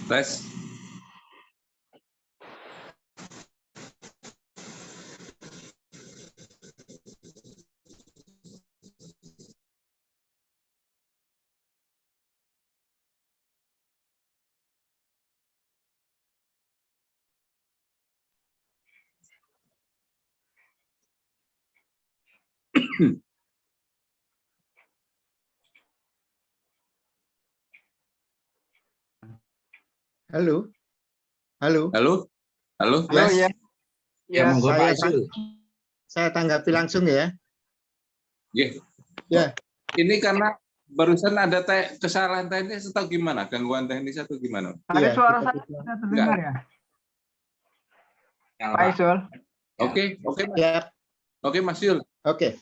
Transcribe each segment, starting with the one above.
Tes. Halo. Halo. Halo. Halo. Halo ya. Ya, Ya, saya tanggapi langsung ya. Ya. Ini karena barusan ada kesalahan teknis atau gimana? Gangguan teknis atau gimana? Tadi Iya, suara kita saya bisa. tidak terdengar ya? Pak Isul. Oke, Mas. Ya, Oke, Mas Yul. oke.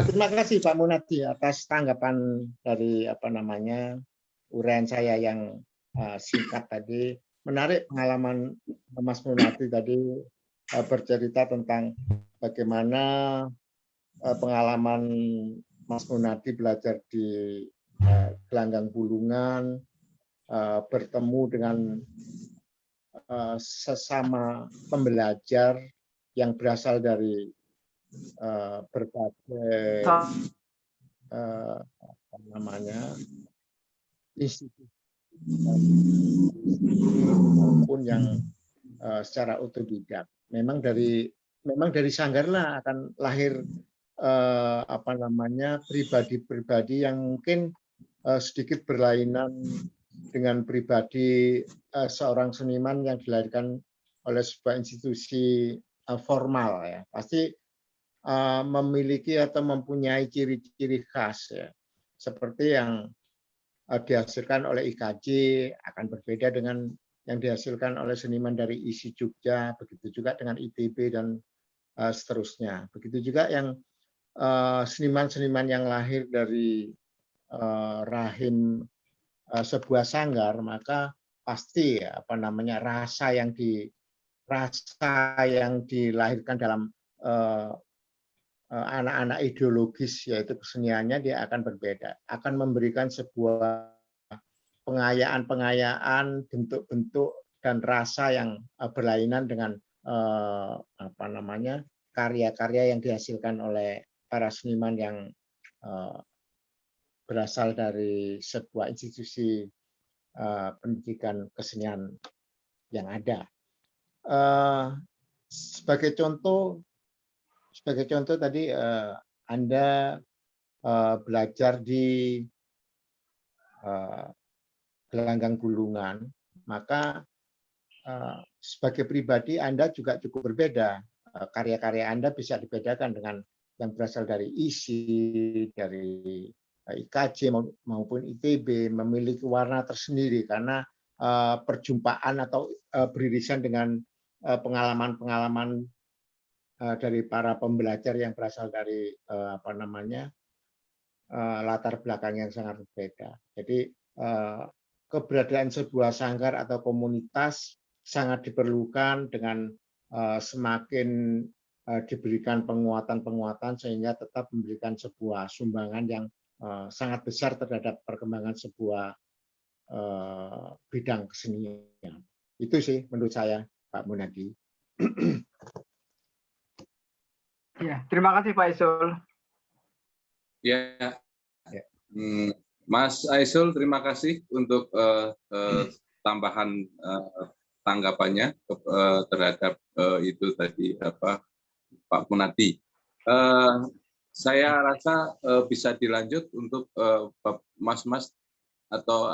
Terima kasih Pak Munadi atas tanggapan dari uraian saya yang singkat tadi. Menarik pengalaman Mas Munadi tadi bercerita tentang bagaimana pengalaman Mas Munadi belajar di gelanggang Bulungan, bertemu dengan sesama pembelajar yang berasal dari berbagai institusi maupun yang secara otodidak. Memang dari Sanggarlah akan lahir pribadi-pribadi yang mungkin sedikit berlainan dengan pribadi seorang seniman yang dilahirkan oleh sebuah institusi formal ya. Pasti memiliki atau mempunyai ciri-ciri khas ya. Seperti yang dihasilkan oleh IKJ akan berbeda dengan yang dihasilkan oleh seniman dari ISI Jogja, begitu juga dengan ITB dan seterusnya. Begitu juga yang seniman-seniman yang lahir dari rahim sebuah sanggar, maka pasti rasa yang dilahirkan dalam anak-anak ideologis, yaitu keseniannya, dia akan berbeda, akan memberikan sebuah pengayaan, bentuk-bentuk dan rasa yang berlainan dengan karya-karya yang dihasilkan oleh para seniman yang berasal dari sebuah institusi pendidikan kesenian yang ada. Sebagai contoh tadi Anda belajar di gelanggang Bulungan, maka sebagai pribadi Anda juga cukup berbeda. Karya-karya Anda bisa dibedakan dengan yang berasal dari ISI, dari IKJ maupun ITB, memiliki warna tersendiri karena perjumpaan atau beririsan dengan pengalaman-pengalaman dari para pembelajar yang berasal dari latar belakang yang sangat berbeda. Jadi keberadaan sebuah sanggar atau komunitas sangat diperlukan dengan semakin diberikan penguatan-penguatan sehingga tetap memberikan sebuah sumbangan yang sangat besar terhadap perkembangan sebuah bidang kesenian. Itu sih menurut saya, Pak Munadi. Ya, terima kasih Pak Isul. Ya. Mas Aisul, terima kasih untuk tambahan tanggapannya terhadap itu tadi Pak Munadi. Saya rasa bisa dilanjut untuk Mas-mas atau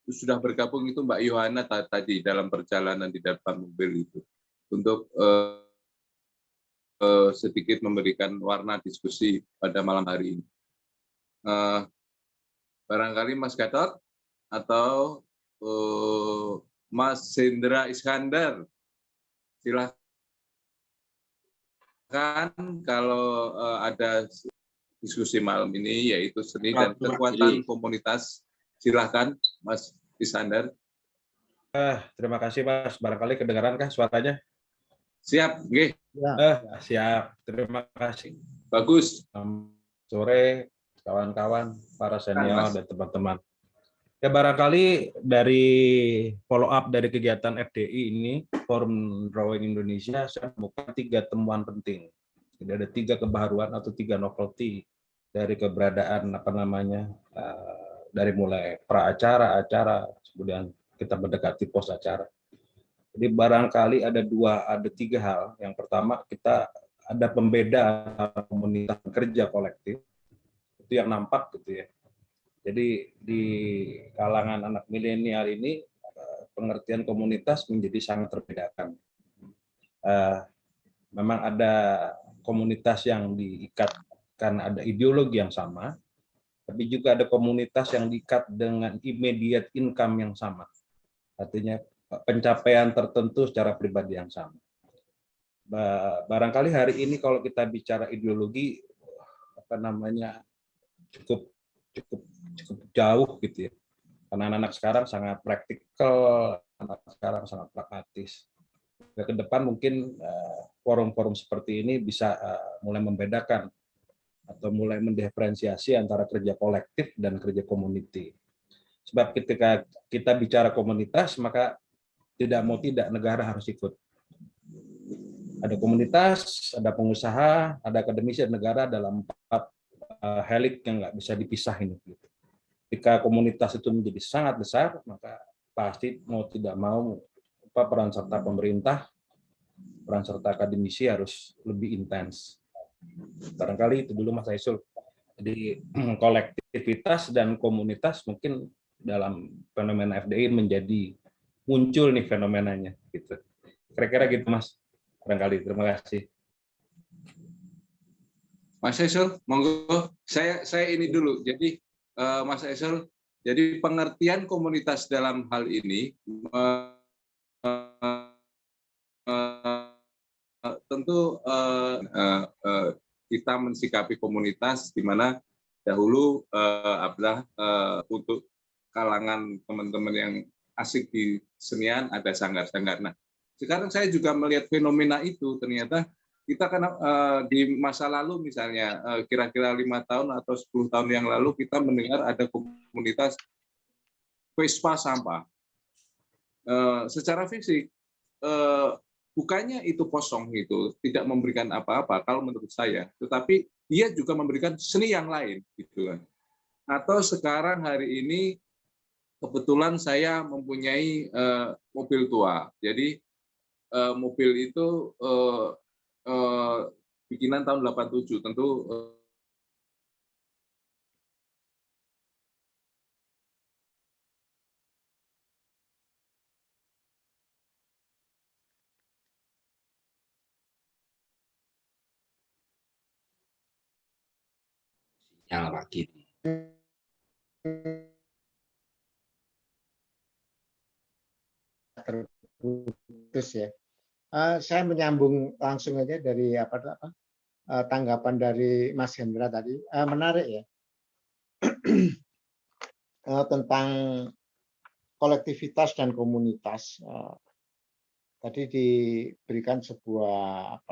sudah bergabung itu Mbak Yohana tadi dalam perjalanan di depan mobil itu untuk sedikit memberikan warna diskusi pada malam hari ini. Barangkali Mas Gatot atau Mas Hendra Iskandar, silakan kalau ada diskusi malam ini yaitu seni dan kekuatan komunitas. Silakan Mas Iskandar. Terima kasih Mas. Barangkali kedengaran suaranya? Siap, nggih. Siap. Terima kasih. Bagus. Sore kawan-kawan, para senior dan teman-teman. Ya barangkali dari follow up dari kegiatan FDI ini, Forum Drawing Indonesia, saya menemukan 3 temuan penting. Jadi ada 3 kebaruan atau 3 novelty dari keberadaan dari mulai pra acara, acara, kemudian kita mendekati pos acara. Jadi barangkali ada 3 hal. Yang pertama, kita ada pembeda komunitas kerja kolektif, itu yang nampak gitu ya. Jadi di kalangan anak milenial ini pengertian komunitas menjadi sangat terbedakan. Memang ada komunitas yang diikat karena ada ideologi yang sama, tapi juga ada komunitas yang diikat dengan immediate income yang sama. Artinya pencapaian tertentu secara pribadi yang sama. Barangkali hari ini kalau kita bicara ideologi cukup jauh gitu ya. Karena anak-anak sekarang sangat praktikal, anak sekarang sangat pragmatis. Ke depan mungkin forum-forum seperti ini bisa mulai membedakan atau mulai mendiferensiasi antara kerja kolektif dan kerja community. Sebab ketika kita bicara komunitas, maka tidak mau tidak negara harus ikut. Ada komunitas, ada pengusaha, ada akademisi, dan negara dalam 4 helik yang nggak bisa dipisahin. Jika komunitas itu menjadi sangat besar, maka pasti mau tidak mau peran serta pemerintah, peran serta akademisi harus lebih intens. Barangkali itu dulu Mas Aisul. Jadi kolektivitas dan komunitas mungkin dalam fenomena FDI menjadi muncul nih fenomenanya gitu. Kira-kira gitu Mas. Barangkali. Terima kasih. Mas Aisul, monggo. Saya ini dulu. Jadi Mas Aisul, jadi pengertian komunitas dalam hal ini tentu kita mensikapi komunitas di mana dahulu adalah untuk kalangan teman-teman yang asik di senian ada sanggar-sanggar. Nah, sekarang saya juga melihat fenomena itu ternyata kita kan di masa lalu misalnya kira-kira 5 tahun atau 10 tahun yang lalu kita mendengar ada komunitas Vespa sampah. Secara fisik bukannya itu kosong gitu, tidak memberikan apa-apa kalau menurut saya, tetapi dia juga memberikan seni yang lain gitu kan. Atau sekarang hari ini kebetulan saya mempunyai mobil tua. Jadi mobil itu bikinan tahun 87, tentu sinyal lagi. Terputus ya. Saya menyambung langsung aja dari tanggapan dari Mas Hendra tadi. Menarik ya. Tentang kolektivitas dan komunitas. Tadi diberikan sebuah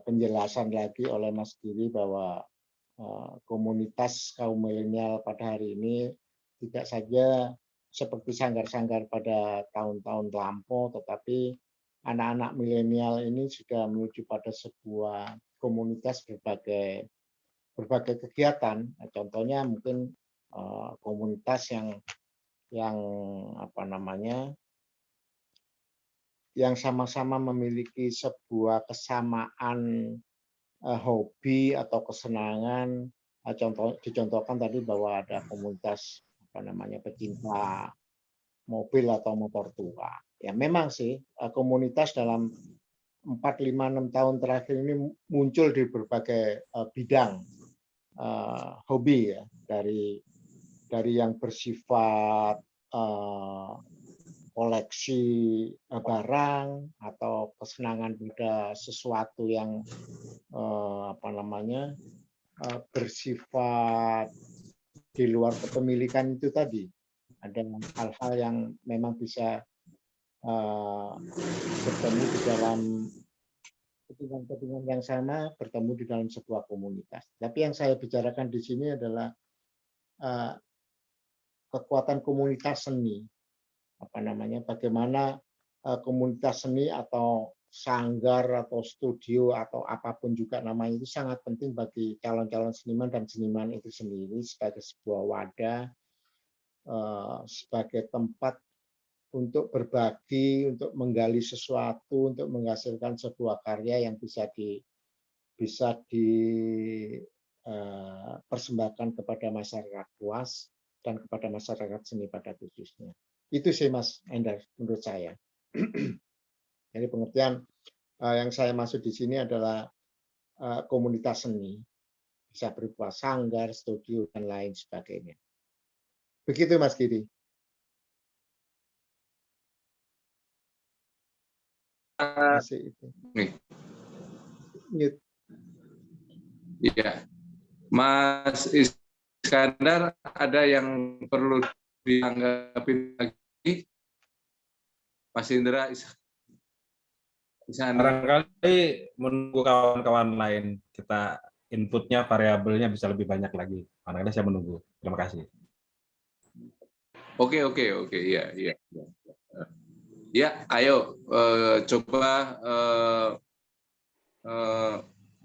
penjelasan lagi oleh Mas Giri bahwa komunitas kaum milenial pada hari ini tidak saja seperti sanggar-sanggar pada tahun-tahun lampau, tetapi anak-anak milenial ini sudah menuju pada sebuah komunitas berbagai kegiatan. Contohnya mungkin komunitas yang sama-sama memiliki sebuah kesamaan hobi atau kesenangan. Dicontohkan tadi bahwa ada komunitas pecinta mobil atau motor tua. Ya memang sih komunitas dalam 4, 5, 6 tahun terakhir ini muncul di berbagai bidang hobi ya, dari yang bersifat koleksi barang atau kesenangan pada sesuatu yang bersifat di luar kepemilikan itu tadi. Ada hal-hal yang memang bisa bertemu di dalam kepentingan yang sama, bertemu di dalam sebuah komunitas. Tapi yang saya bicarakan di sini adalah kekuatan komunitas seni, bagaimana komunitas seni atau sanggar atau studio atau apapun juga namanya itu sangat penting bagi calon-calon seniman dan seniman itu sendiri sebagai sebuah wadah, sebagai tempat untuk berbagi, untuk menggali sesuatu, untuk menghasilkan sebuah karya yang bisa dipersembahkan kepada masyarakat luas dan kepada masyarakat seni pada khususnya. Itu sih Mas Endar menurut saya. Jadi pengertian yang saya maksud di sini adalah komunitas seni, bisa berupa sanggar, studio, dan lain sebagainya. Begitu Mas Giri. Masih itu. Iya, Mas Iskandar, ada yang perlu ditanggapi lagi? Mas Indra, barangkali menunggu kawan-kawan lain, kita inputnya, variabelnya bisa lebih banyak lagi. Barangkali saya menunggu. Terima kasih. Oke, iya. Ya, ayo coba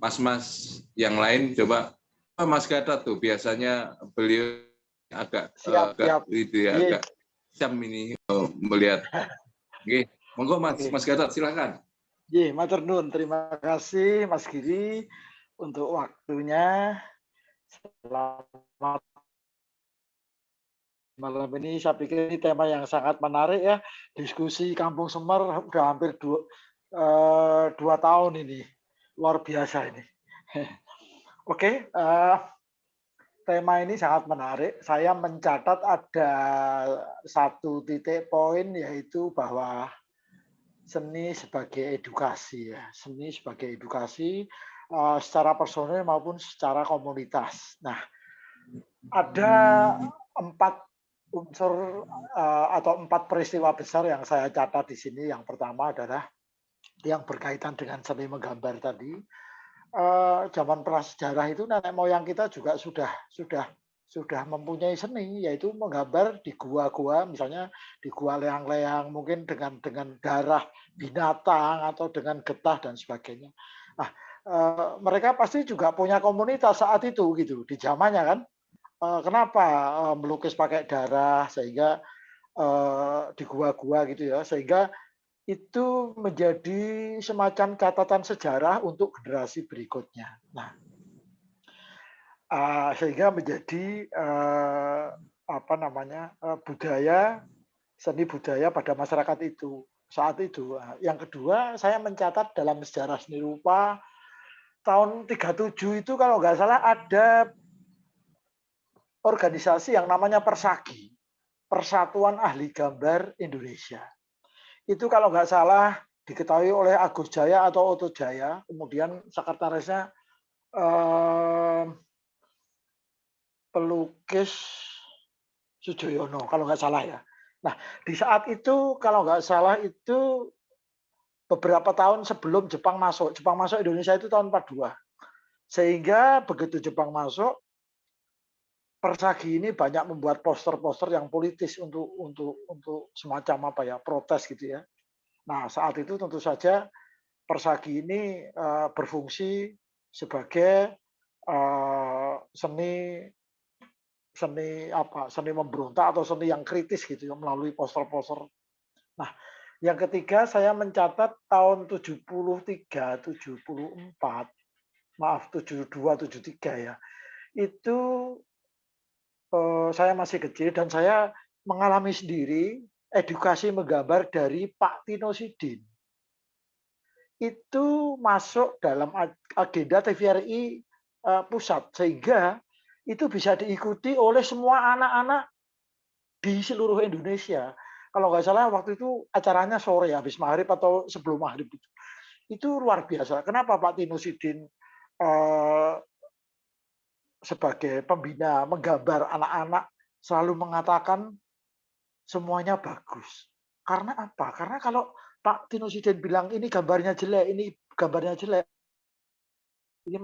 mas-mas yang lain coba. Mas Gatot tuh biasanya beliau agak jam ini melihat. Oke, monggo Mas Gatot, silakan. Matur nuwun, terima kasih Mas Giri untuk waktunya. Selamat malam ini. Saya pikir ini tema yang sangat menarik ya. Diskusi Kampung Semar udah hampir 2 tahun ini. Luar biasa ini. Oke, tema ini sangat menarik. Saya mencatat ada 1 titik poin, yaitu bahwa seni sebagai edukasi ya, seni sebagai edukasi secara personal maupun secara komunitas. Nah, ada 4 unsur atau 4 peristiwa besar yang saya catat di sini. Yang pertama adalah yang berkaitan dengan seni menggambar tadi. Zaman prasejarah itu nenek moyang kita juga sudah mempunyai seni, yaitu menggambar di gua-gua, misalnya di gua leang-leang, mungkin dengan darah binatang atau dengan getah dan sebagainya. Nah, mereka pasti juga punya komunitas saat itu gitu di zamannya kan. Kenapa melukis pakai darah sehingga di gua-gua gitu ya, sehingga itu menjadi semacam catatan sejarah untuk generasi berikutnya. Nah, sehingga menjadi budaya, seni budaya pada masyarakat itu saat itu. Yang kedua, saya mencatat dalam sejarah seni rupa tahun 37 itu kalau nggak salah ada organisasi yang namanya Persagi, Persatuan Ahli Gambar Indonesia. Itu kalau nggak salah diketahui oleh Agus Jaya atau Oto Jaya, kemudian sekretarisnya pelukis Sujoyono, kalau nggak salah ya. Nah, di saat itu kalau nggak salah itu beberapa tahun sebelum Jepang masuk Indonesia itu tahun 42. Sehingga begitu Jepang masuk, Persagi ini banyak membuat poster-poster yang politis untuk semacam protes gitu ya. Nah, saat itu tentu saja Persagi ini berfungsi sebagai seni memberontak atau seni yang kritis gitu ya, melalui poster-poster. Nah, yang ketiga saya mencatat tahun 73, 74, maaf 72, 73 ya. Itu saya masih kecil dan saya mengalami sendiri edukasi menggambar dari Pak Tino Sidin. Itu masuk dalam agenda TVRI pusat, sehingga itu bisa diikuti oleh semua anak-anak di seluruh Indonesia. Kalau nggak salah waktu itu acaranya sore, habis maghrib atau sebelum maghrib. Itu luar biasa. Kenapa Pak Tino Sidin sebagai pembina menggambar anak-anak selalu mengatakan semuanya bagus? Karena apa? Karena kalau Pak Tino Sidin bilang ini gambarnya jelek, ini gambarnya jelek, ini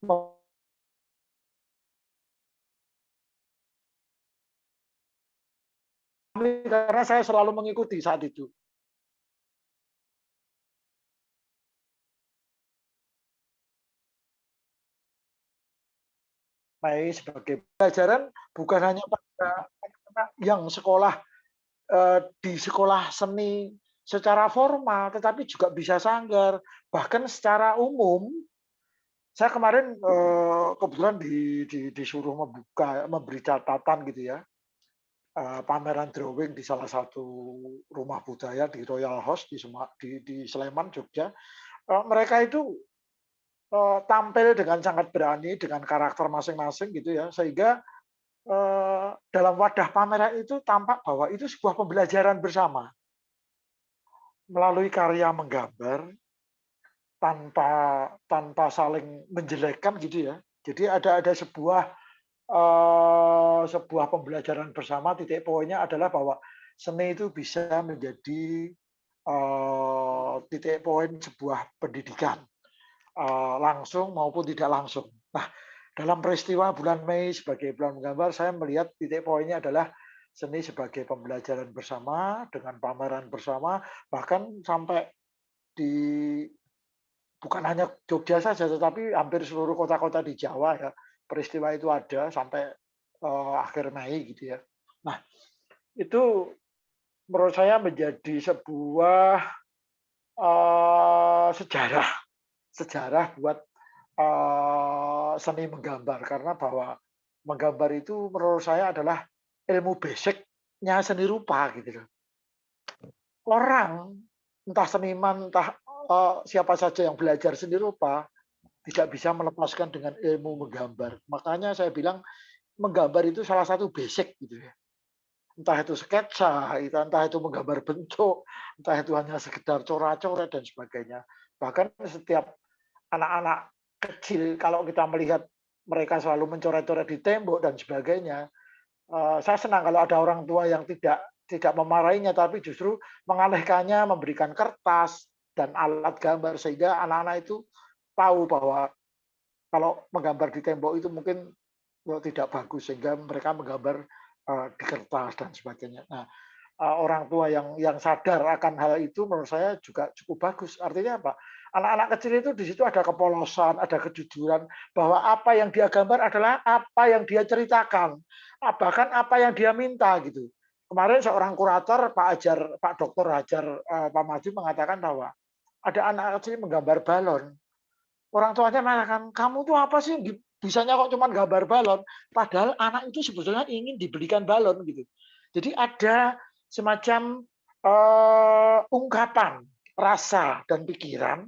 karena saya selalu mengikuti saat itu. Mai sebagai pelajaran bukan hanya pada anak-anak yang sekolah di sekolah seni secara formal, tetapi juga bisa sanggar, bahkan secara umum. Saya kemarin kebetulan disuruh memberi catatan gitu ya, pameran drawing di salah satu rumah budaya di Royal House di Sleman, Jogja. Mereka itu tampil dengan sangat berani dengan karakter masing-masing gitu ya, sehingga dalam wadah pameran itu tampak bahwa itu sebuah pembelajaran bersama melalui karya menggambar tanpa saling menjelekkan gitu ya. Jadi ada sebuah pembelajaran bersama. Titik poinnya adalah bahwa seni itu bisa menjadi titik poin sebuah pendidikan, langsung maupun tidak langsung. Nah, dalam peristiwa bulan Mei sebagai bulan menggambar, saya melihat titik poinnya adalah seni sebagai pembelajaran bersama dengan pameran bersama, bahkan sampai bukan hanya Jogja saja, tetapi hampir seluruh kota-kota di Jawa ya, peristiwa itu ada sampai akhir Mei gitu ya. Nah, itu menurut saya menjadi sebuah sejarah buat seni menggambar, karena bahwa menggambar itu menurut saya adalah ilmu basicnya seni rupa gitu loh. Orang entah seniman entah siapa saja yang belajar seni rupa tidak bisa melepaskan dengan ilmu menggambar. Makanya saya bilang menggambar itu salah satu basic gitu ya. Entah itu sketsa, entah itu menggambar bentuk, entah itu hanya sekedar coret-coret dan sebagainya. Bahkan setiap anak-anak kecil, kalau kita melihat mereka selalu mencoret-coret di tembok dan sebagainya, saya senang kalau ada orang tua yang tidak memarahinya, tapi justru mengalihkannya, memberikan kertas dan alat gambar, sehingga anak-anak itu tahu bahwa kalau menggambar di tembok itu mungkin tidak bagus, sehingga mereka menggambar di kertas dan sebagainya. Nah, orang tua yang sadar akan hal itu menurut saya juga cukup bagus. Artinya apa? Anak-anak kecil itu di situ ada kepolosan, ada kejujuran, bahwa apa yang dia gambar adalah apa yang dia ceritakan, bahkan apa yang dia minta gitu. Kemarin seorang kurator, Pak Dr. Hajar Pak Maju mengatakan bahwa ada anak kecil menggambar balon. Orang tuanya mengatakan, kamu tuh apa sih? Bisanya kok cuma gambar balon? Padahal anak itu sebetulnya ingin dibelikan balon gitu. Jadi ada semacam ungkapan rasa dan pikiran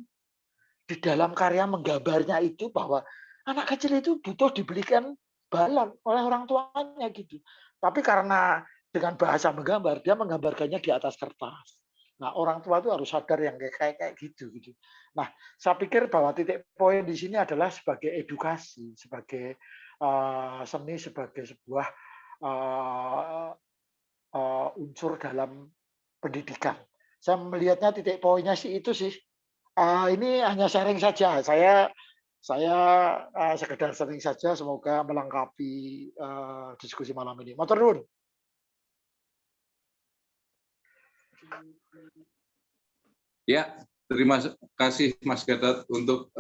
di dalam karya menggambarnya itu, bahwa anak kecil itu butuh dibelikan balon oleh orang tuanya gitu. Tapi karena dengan bahasa menggambar, dia menggambarkannya di atas kertas. Nah, orang tua itu harus sadar yang kayak gitu. Nah, saya pikir bahwa titik poin di sini adalah sebagai edukasi, sebagai seni, sebagai sebuah unsur dalam pendidikan. Saya melihatnya titik poinnya sih itu sih. Ini hanya sharing saja. Saya sekedar sharing saja. Semoga melengkapi diskusi malam ini. Matur nuwun. Ya, terima kasih Mas Gatot untuk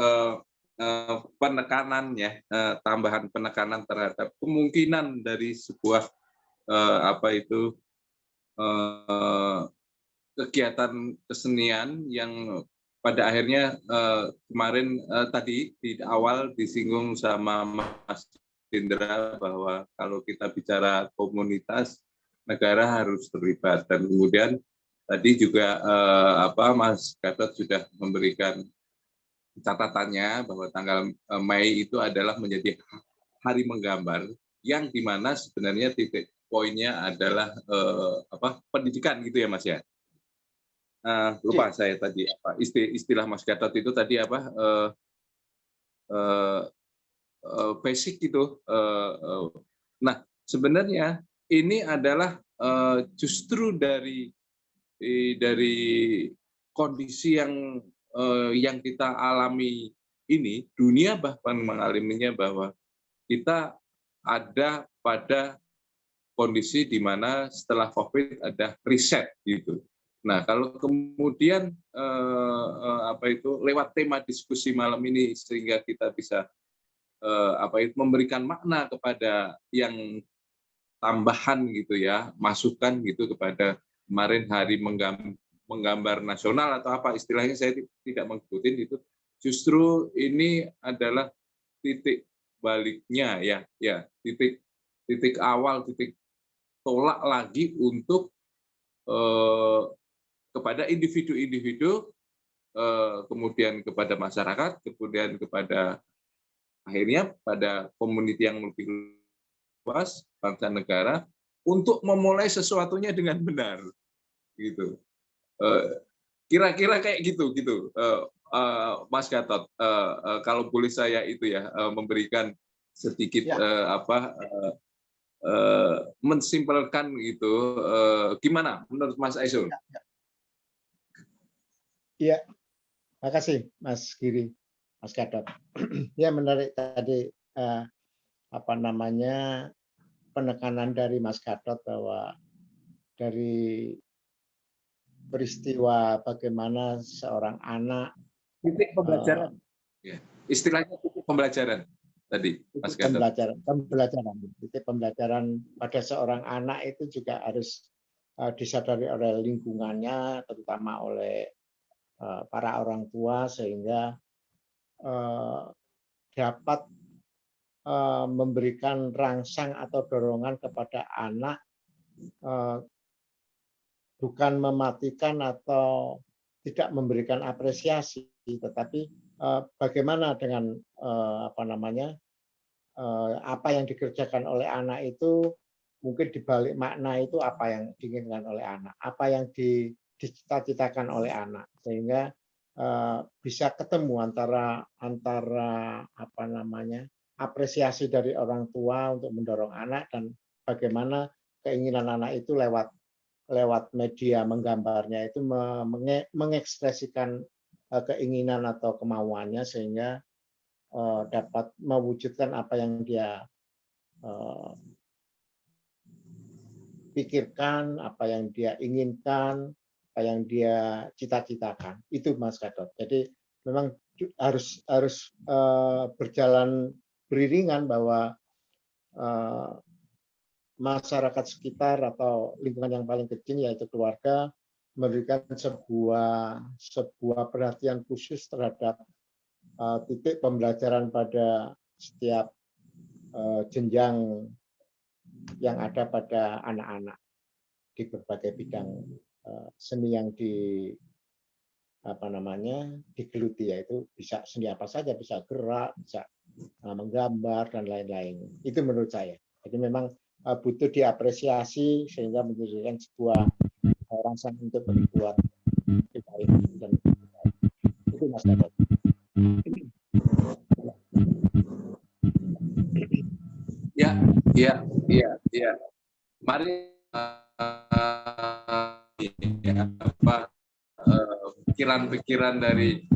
penekanannya, tambahan penekanan terhadap kemungkinan dari sebuah kegiatan kesenian yang pada akhirnya kemarin tadi di awal disinggung sama Mas Indra bahwa kalau kita bicara komunitas, negara harus terlibat, dan kemudian tadi juga Mas Gatot sudah memberikan catatannya bahwa tanggal Mei itu adalah menjadi hari menggambar, yang dimana sebenarnya titik poinnya adalah pendidikan gitu ya Mas ya. Lupa saya tadi istilah Mas Gatot itu tadi basic gitu. Nah, sebenarnya ini adalah justru dari kondisi yang kita alami ini dunia bahkan mengalaminya bahwa kita ada pada kondisi di mana setelah COVID ada reset gitu. Nah, kalau kemudian lewat tema diskusi malam ini sehingga kita bisa memberikan makna kepada yang tambahan gitu ya, masukan gitu kepada kemarin hari menggambar nasional atau apa istilahnya, saya tidak mengikuti itu. Justru ini adalah titik baliknya ya titik awal, titik tolak lagi untuk kepada individu-individu, kemudian kepada masyarakat, kemudian kepada akhirnya pada komuniti yang lebih luas, bangsa negara, untuk memulai sesuatunya dengan benar gitu. Kira-kira kayak gitu Mas Gatot, kalau boleh saya itu ya memberikan sedikit mensimpelkan gitu, gimana menurut Mas Aisul? Iya, makasih Mas Giri, Mas Gatot. Ya, menarik tadi penekanan dari Mas Gatot bahwa dari peristiwa bagaimana seorang anak titik pembelajaran, istilahnya titik pembelajaran tadi, Mas Gatot. Titik pembelajaran pada seorang anak itu juga harus disadari oleh lingkungannya, terutama oleh para orang tua, sehingga dapat memberikan rangsang atau dorongan kepada anak, bukan mematikan atau tidak memberikan apresiasi, tetapi bagaimana dengan apa yang dikerjakan oleh anak itu, mungkin dibalik makna itu apa yang diinginkan oleh anak, apa yang dicita-citakan oleh anak, sehingga bisa ketemu antara apresiasi dari orang tua untuk mendorong anak dan bagaimana keinginan anak itu lewat media menggambarnya itu mengekspresikan keinginan atau kemauannya, sehingga dapat mewujudkan apa yang dia pikirkan, apa yang dia inginkan, apa yang dia cita-citakan. Itu Mas Gatot. Jadi memang harus berjalan beriringan, bahwa masyarakat sekitar atau lingkungan yang paling kecil yaitu keluarga memberikan sebuah perhatian khusus terhadap titik pembelajaran pada setiap jenjang yang ada pada anak-anak di berbagai bidang seni yang digeluti, yaitu bisa seni apa saja, bisa gerak, bisa menggambar dan lain-lain. Itu menurut saya. Jadi memang butuh diapresiasi sehingga menjadikan sebuah rangsang untuk berbuat lebih baik. Dan itu Mas Gatot. Ya. Mari pikiran-pikiran dari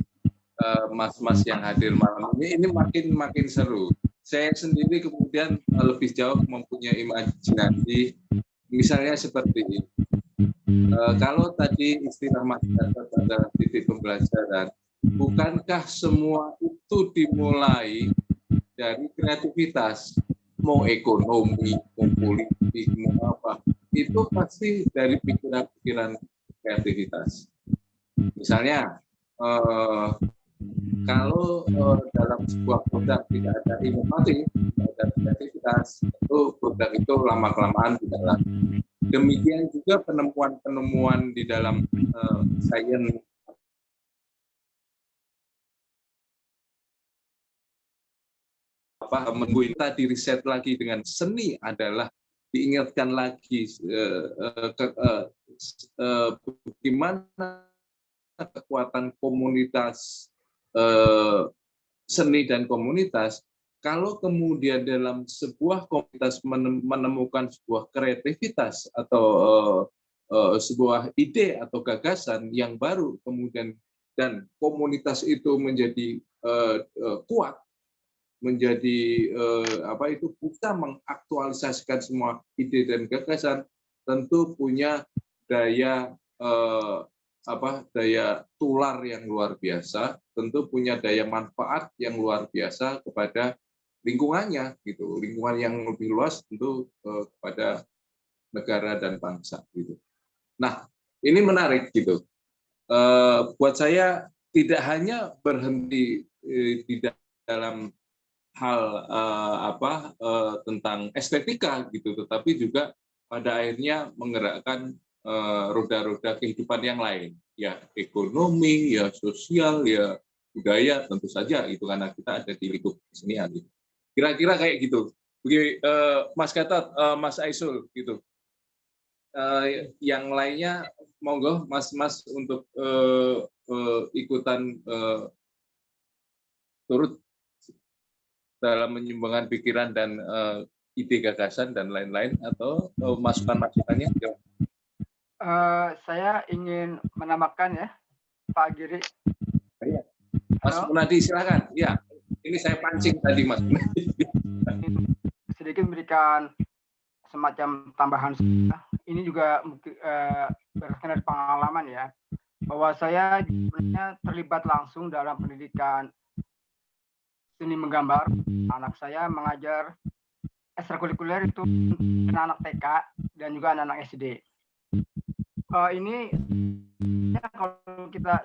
mas-mas yang hadir malam ini makin seru. Saya sendiri kemudian lebih jauh mempunyai imajinasi, misalnya seperti ini. Kalau tadi istilah Mas Gatot adalah titik pembelajaran, bukankah semua itu dimulai dari kreativitas? Mau ekonomi, mau politik, mau apa, itu pasti dari pikiran-pikiran kreativitas. Misalnya, kalau dalam sebuah produk tidak ada inovasi, tidak ada kreativitas, itu produk itu lama-kelamaan tidak laku. Demikian juga penemuan-penemuan di dalam sains kita di riset lagi dengan seni adalah diingatkan lagi bagaimana kekuatan komunitas seni dan komunitas. Kalau kemudian dalam sebuah komunitas menemukan sebuah kreativitas atau sebuah ide atau gagasan yang baru, kemudian dan komunitas itu menjadi kuat, menjadi bisa mengaktualisasikan semua ide dan gagasan, tentu punya daya daya tular yang luar biasa, tentu punya daya manfaat yang luar biasa kepada lingkungannya, gitu. Lingkungan yang lebih luas tentu kepada negara dan bangsa, gitu. Nah, ini menarik, gitu. Buat saya tidak hanya berhenti di dalam hal tentang estetika, gitu, tetapi juga pada akhirnya menggerakkan roda-roda kehidupan yang lain, ya ekonomi, ya sosial, ya budaya, tentu saja itu karena kita ada di lingkup kesenian. Kira-kira kayak gitu. Mas Gatot, Mas Aisul, gitu. Yang lainnya, monggo Mas untuk ikutan turut dalam menyumbangkan pikiran dan ide gagasan dan lain-lain, atau masukan-masukannya. Saya ingin menambahkan ya, Pak Giri. Mas Munadi, silakan. Ya, ini saya pancing tadi, Mas. Sedikit memberikan semacam tambahan. Ini juga berdasarkan dari pengalaman ya, bahwa saya sebenarnya terlibat langsung dalam pendidikan seni menggambar. Anak saya mengajar ekstrakurikuler itu anak-anak TK dan juga anak-anak SD. Ini ya, kalau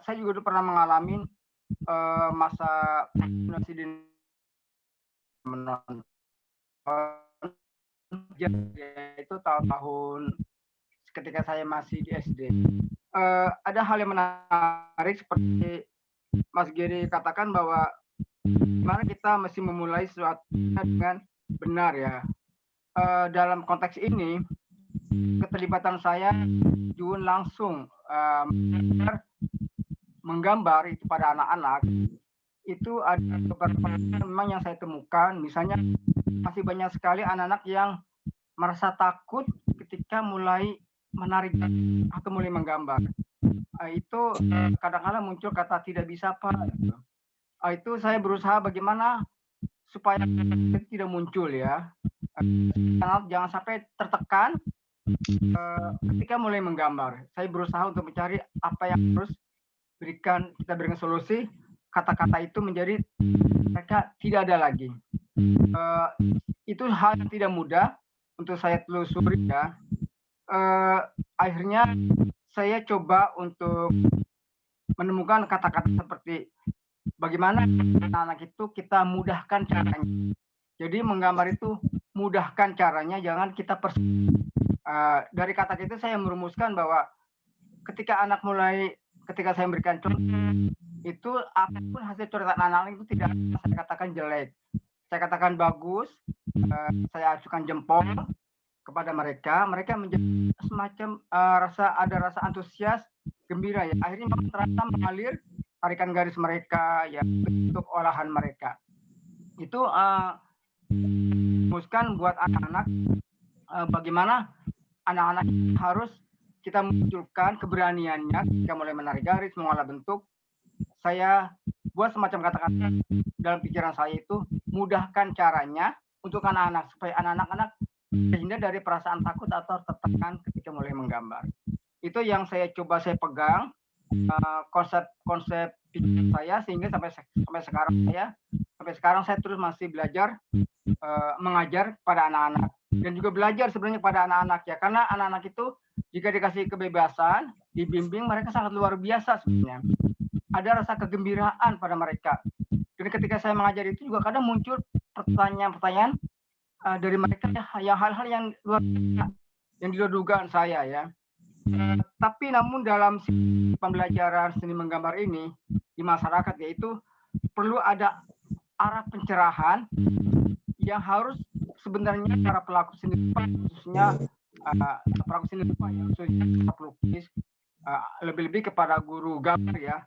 saya juga dulu pernah mengalami masa menonton itu tahun ketika saya masih di SD. Ada hal yang menarik seperti Mas Giri katakan bahwa gimana kita mesti memulai sesuatu dengan benar ya. Dalam konteks ini keterlibatan saya juga langsung menggambar itu pada anak-anak. Itu ada beberapa memang yang saya temukan, misalnya masih banyak sekali anak-anak yang merasa takut ketika mulai menarik atau mulai menggambar. Itu kadang-kadang muncul kata tidak bisa Pak. Itu saya berusaha bagaimana supaya itu tidak muncul ya. Jangan sampai tertekan ketika mulai menggambar. Saya berusaha untuk mencari apa yang harus kita berikan solusi, kata-kata itu menjadi mereka tidak ada lagi. Itu hal yang tidak mudah untuk saya telusuri ya. Akhirnya saya coba untuk menemukan kata-kata seperti bagaimana anak-anak itu kita mudahkan caranya. Jadi menggambar itu mudahkan caranya, jangan kita dari kata itu saya merumuskan bahwa ketika saya memberikan contoh, itu apapun hasil coretan anak itu tidak saya katakan jelek, saya katakan bagus, saya acukan jempol kepada mereka menjadi semacam ada rasa antusias, gembira ya. Akhirnya terasa mengalir tarikan garis mereka ya untuk olahan mereka. Itu rumuskan buat anak-anak bagaimana anak-anak harus kita munculkan keberaniannya ketika mulai menarik garis, mengolah bentuk. Saya buat semacam kata-kata dalam pikiran saya itu mudahkan caranya untuk anak-anak supaya anak-anak terhindar dari perasaan takut atau tertekan ketika mulai menggambar. Itu yang saya pegang konsep pikiran saya, sehingga sampai sekarang saya terus masih belajar mengajar pada anak-anak dan juga belajar sebenarnya pada anak-anak ya, karena anak-anak itu jika dikasih kebebasan, dibimbing, mereka sangat luar biasa sebenarnya. Ada rasa kegembiraan pada mereka. Dan ketika saya mengajar itu juga kadang muncul pertanyaan-pertanyaan dari mereka ya, hal-hal yang luar biasa, yang di luar dugaan saya ya. Tapi namun dalam pembelajaran seni menggambar ini di masyarakat, yaitu perlu ada arah pencerahan yang harus sebenarnya para pelaku seni khususnya pelaku seni yang khususnya pelukis, lebih-lebih kepada guru gambar ya,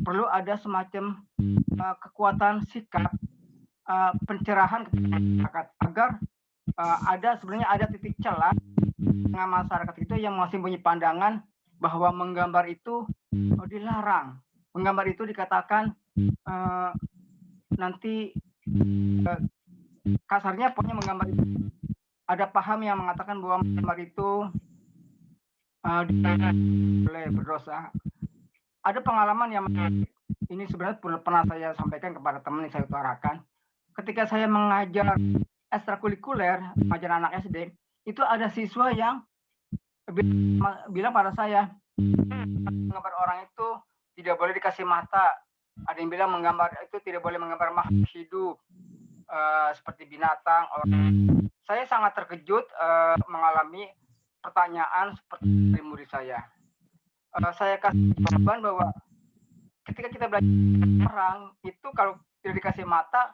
perlu ada semacam kekuatan sikap pencerahan kepada masyarakat agar ada titik celah dengan masyarakat itu yang masih punya pandangan bahwa menggambar itu dilarang, menggambar itu dikatakan nanti kasarnya pokoknya menggambar itu ada paham yang mengatakan bahwa menggambar itu boleh berdosa. Ada pengalaman yang ini sebenarnya pernah saya sampaikan kepada teman yang saya utarakan. Ketika saya mengajar ekstrakurikuler, mengajar anak SD, itu ada siswa yang bilang pada saya, menggambar orang itu tidak boleh dikasih mata. Ada yang bilang menggambar itu tidak boleh menggambar makhluk hidup seperti binatang, orang. Saya sangat terkejut mengalami pertanyaan seperti dari murid saya. Saya kasih jawaban bahwa ketika kita belajar orang itu kalau tidak dikasih mata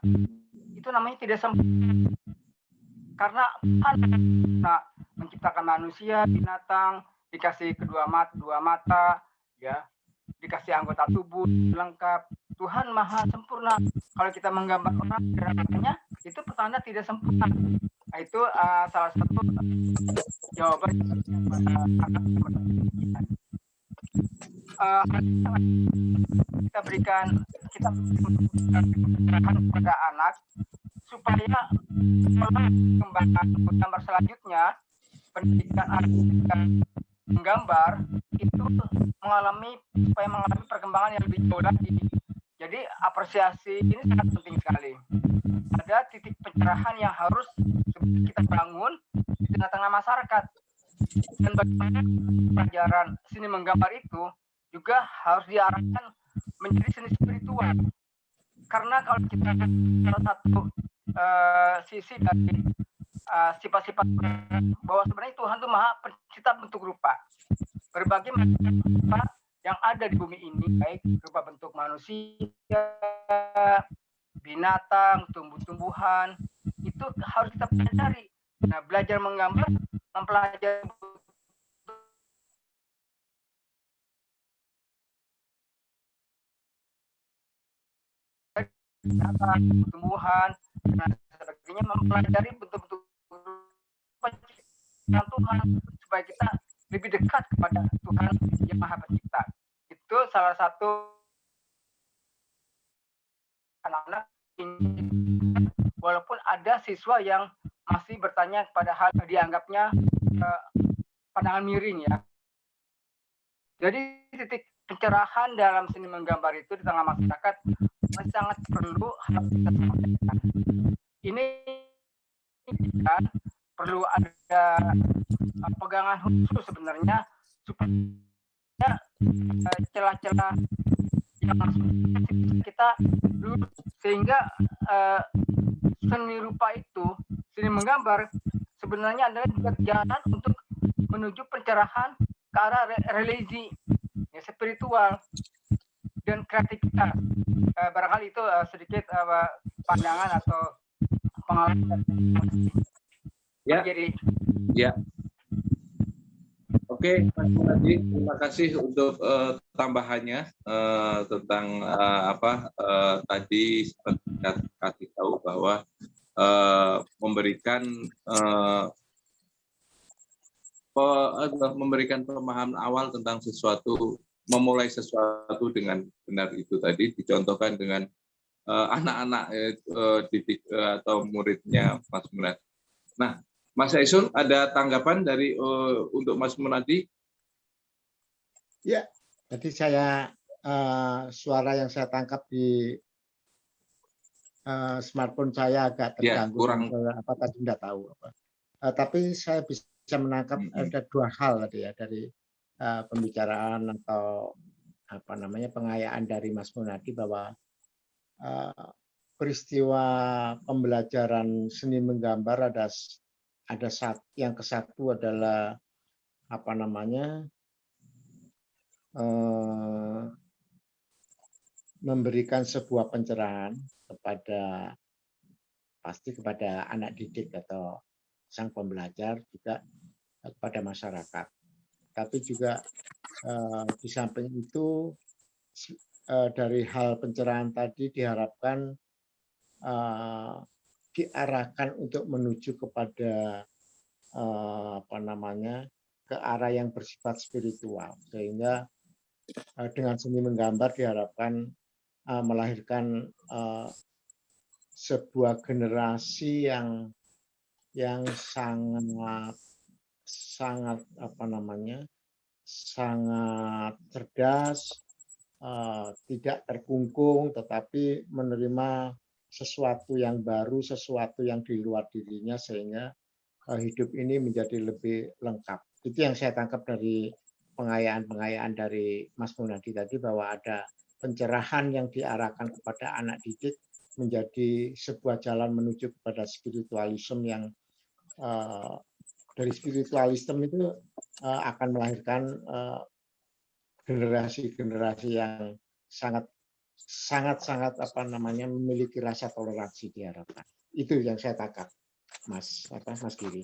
itu namanya tidak sempurna. Karena Tuhan menciptakan manusia, binatang, dikasih dua mata, ya, dikasih anggota tubuh lengkap. Tuhan maha sempurna. Kalau kita menggambar orang katanya itu pertanda tidak sempurna. Nah, itu salah satu jawaban kita berikan kepada anak supaya menggambar selanjutnya pendidikan menggambar itu mengalami perkembangan yang lebih jauh lagi. Jadi apresiasi ini sangat penting sekali. Ada titik pencerahan yang harus kita bangun di tengah-tengah masyarakat. Dan bagaimana pelajaran seni menggambar itu juga harus diarahkan menjadi seni spiritual. Karena kalau kita salah satu sisi dari sifat-sifat bahwa sebenarnya Tuhan itu maha pencipta bentuk rupa. Berbagai macam rupa yang ada di bumi ini, baik berupa bentuk manusia, binatang, tumbuh-tumbuhan, itu harus kita pelajari. Nah, belajar menggambar, mempelajari binatang, tumbuhan, dan sebagainya, mempelajari bentuk-bentuk penciptaan Tuhan supaya kita lebih dekat kepada Tuhan yang Maha Pencipta. Itu salah satu anak-anak ini, walaupun ada siswa yang masih bertanya pada hal dianggapnya pandangan miring ya. Jadi titik pencerahan dalam seni menggambar itu di tengah masyarakat masih sangat perlu harus kita sampaikan. Ini kan perlu ada pegangan khusus sebenarnya supaya celah-celah yang masuk kita dulu, sehingga seni rupa itu, seni menggambar sebenarnya adalah juga jalan untuk menuju pencerahan ke arah religi, ya, spiritual dan kreativitas. Barangkali itu sedikit pandangan atau pengalaman. Ya. Jadi ya. Oke, Mas Munadi, terima kasih untuk tambahannya tentang tadi seperti kasih tahu bahwa memberikan pemahaman awal tentang sesuatu, memulai sesuatu dengan benar itu tadi dicontohkan dengan anak-anak didik atau muridnya Mas Munadi. Nah, Mas Aisun, ada tanggapan dari untuk Mas Munadi? Ya, tadi saya suara yang saya tangkap di smartphone saya agak terganggu. Ya, kurang. Apa tadi tidak tahu apa. Tapi saya bisa menangkap ada dua hal tadi ya dari pembicaraan atau apa namanya pengayaan dari Mas Munadi bahwa peristiwa pembelajaran seni menggambar ada yang kesatu adalah apa namanya memberikan sebuah pencerahan kepada anak didik atau sang pembelajar, juga kepada masyarakat. Tapi juga di samping itu dari hal pencerahan tadi diharapkan diarahkan untuk menuju kepada ke arah yang bersifat spiritual, sehingga dengan seni menggambar diharapkan melahirkan sebuah generasi yang sangat apa namanya, sangat cerdas, tidak terkungkung, tetapi menerima sesuatu yang baru, sesuatu yang di luar dirinya, sehingga hidup ini menjadi lebih lengkap. Itu yang saya tangkap dari pengayaan dari Mas Munadi tadi, bahwa ada pencerahan yang diarahkan kepada anak didik menjadi sebuah jalan menuju kepada spiritualisme yang dari spiritualisme itu akan melahirkan generasi-generasi yang sangat apa namanya, memiliki rasa toleransi diharapkan. Itu yang saya tangkap, Mas Giri,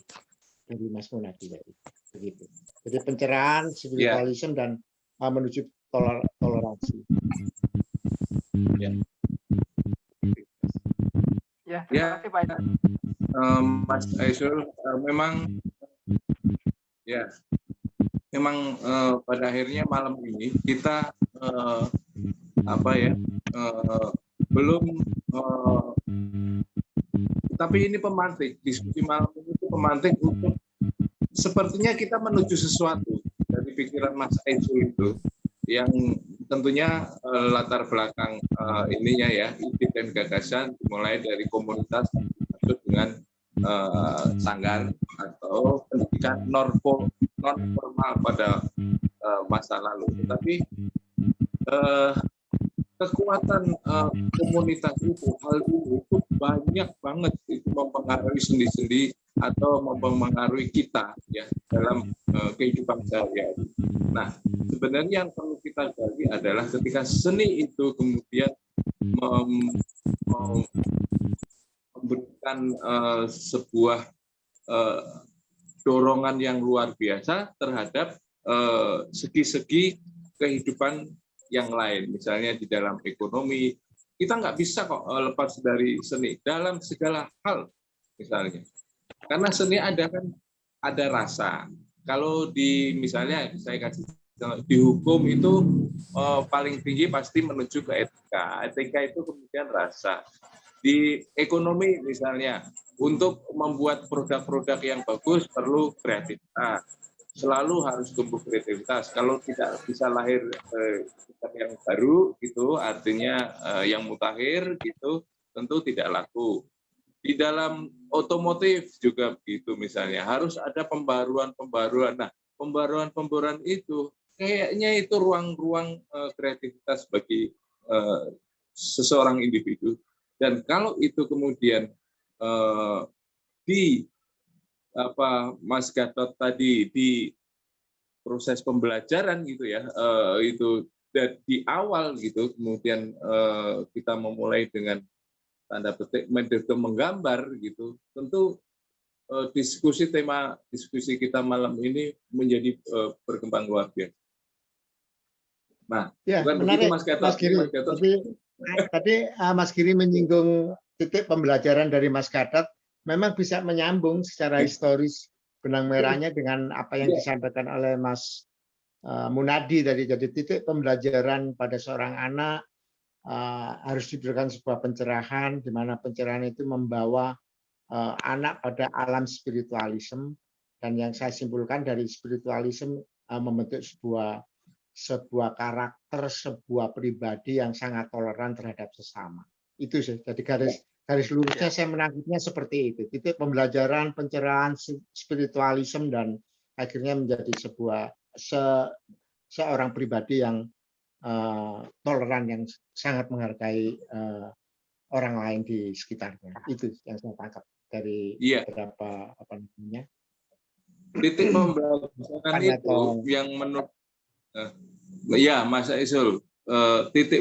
dari Mas Munadi tadi. Begitu. Jadi pencerahan, spiritualisme, dan menuju toleransi. Ya, terima kasih Pak Ida. Mas Aisyul, memang pada akhirnya malam ini kita belum, tapi ini pemantik, diskusi malam ini itu pemantik untuk sepertinya kita menuju sesuatu dari pikiran Mas Aisyul itu, yang tentunya latar belakang ininya ya, ide dan gagasan dimulai dari komunitas dengan sanggar atau pendidikan non formal pada masa lalu. Tetapi kekuatan komunitas itu, hal ini itu banyak banget itu mempengaruhi sendi-sendi atau mempengaruhi kita ya dalam kehidupan sehari-hari. Nah, sebenarnya yang perlu kita gali adalah ketika seni itu kemudian memberikan sebuah dorongan yang luar biasa terhadap segi-segi kehidupan yang lain, misalnya di dalam ekonomi. Kita nggak bisa kok lepas dari seni dalam segala hal, misalnya. Karena seni ada rasa. Kalau misalnya saya kasih di hukum itu paling tinggi pasti menuju ke etika. Etika itu kemudian rasa. Di ekonomi misalnya, untuk membuat produk-produk yang bagus perlu kreativitas. Selalu harus tumbuh kreativitas. Kalau tidak bisa lahir produk yang baru, gitu, artinya yang mutakhir, gitu, tentu tidak laku. Di dalam otomotif juga begitu misalnya, harus ada pembaruan. Nah, pembaruan itu kayaknya itu ruang-ruang kreativitas bagi seseorang individu. Dan kalau itu kemudian Mas Gatot tadi di proses pembelajaran gitu ya, itu di awal gitu, kemudian kita memulai dengan tanda petik metode menggambar gitu, tentu tema diskusi kita malam ini menjadi berkembang luar biasa. Nah, ya, bukan menarik, begitu Mas Gatot. Mas Giri. Tadi Mas Giri menyinggung titik pembelajaran dari Mas Gatot, memang bisa menyambung secara historis benang merahnya dengan apa yang disampaikan oleh Mas Munadi tadi. Jadi titik pembelajaran pada seorang anak harus diberikan sebuah pencerahan, di mana pencerahan itu membawa anak pada alam spiritualisme, dan yang saya simpulkan dari spiritualisme membentuk sebuah karakter, sebuah pribadi yang sangat toleran terhadap sesama. Itu sih. Jadi garis lurusnya saya menangkapnya seperti itu. Titik pembelajaran, pencerahan, spiritualisme, dan akhirnya menjadi seorang pribadi yang toleran, yang sangat menghargai orang lain di sekitarnya. Itu yang saya tangkap dari beberapa titik pembelajaran itu yang menurut Mas Aisyul, titik